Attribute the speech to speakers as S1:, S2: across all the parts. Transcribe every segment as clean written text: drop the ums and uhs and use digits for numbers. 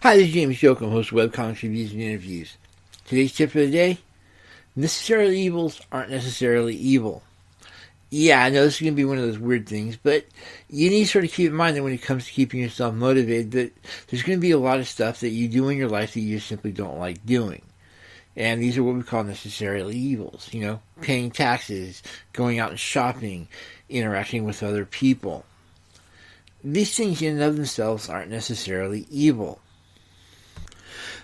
S1: Hi, this is James Jokum, host of Webcomics Reviews and Interviews. Today's tip for the day: necessarily evils aren't necessarily evil. Yeah, I know this is going to be one of those weird things, but you need to sort of keep in mind that when it comes to keeping yourself motivated, that there's going to be a lot of stuff that you do in your life that you just simply don't like doing. And these are what we call necessarily evils. You know, paying taxes, going out and shopping, interacting with other people. These things in and of themselves aren't necessarily evil.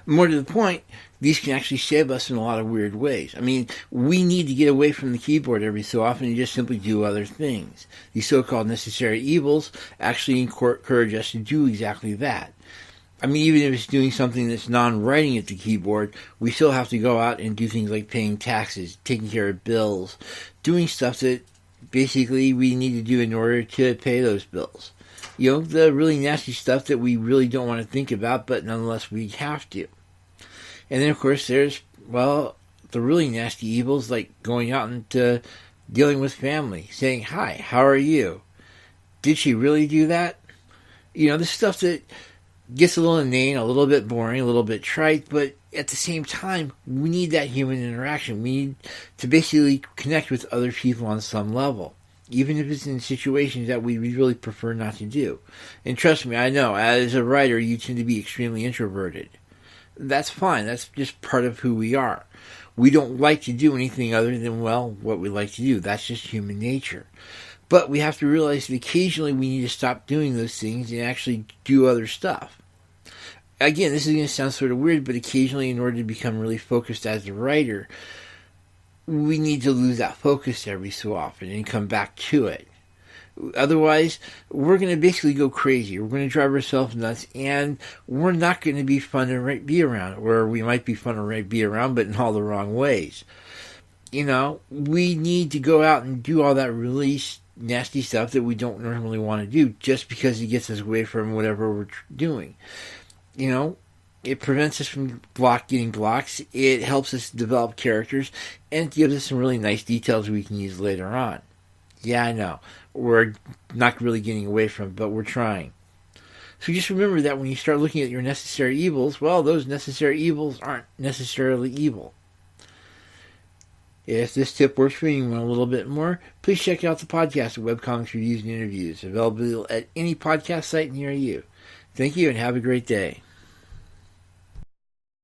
S1: More to the point, these can actually save us in a lot of weird ways. I mean, we need to get away from the keyboard every so often and just simply do other things. These so-called necessary evils actually encourage us to do exactly that. I mean, even if it's doing something that's non-writing at the keyboard, we still have to go out and do things like paying taxes, taking care of bills, doing stuff that basically we need to do in order to pay those bills. You know, the really nasty stuff that we really don't want to think about, but nonetheless we have to. And then, of course, there's, well, the really nasty evils like going out and dealing with family, saying, "Hi, how are you? Did she really do that?" You know, the stuff that gets a little inane, a little bit boring, a little bit trite, but at the same time, we need that human interaction. We need to basically connect with other people on some level, even if it's in situations that we really prefer not to do. And trust me, I know, as a writer, you tend to be extremely introverted. That's fine. That's just part of who we are. We don't like to do anything other than, well, what we like to do. That's just human nature. But we have to realize that occasionally we need to stop doing those things and actually do other stuff. Again, this is going to sound sort of weird, but occasionally in order to become really focused as a writer, we need to lose that focus every so often and come back to it. Otherwise, we're going to basically go crazy. We're going to drive ourselves nuts, and we're not going to be fun to be around. Or we might be fun to be around, but in all the wrong ways. You know, we need to go out and do all that really nasty stuff that we don't normally want to do just because it gets us away from whatever we're doing. You know, it prevents us from getting blocks. It helps us develop characters, and it gives us some really nice details we can use later on. Yeah, I know. We're not really getting away from it, but we're trying. So just remember that when you start looking at your necessary evils, well, those necessary evils aren't necessarily evil. If this tip works for you and want a little bit more, please check out the podcast of Webcomics Reviews and Interviews, available at any podcast site near you. Thank you and have a great day.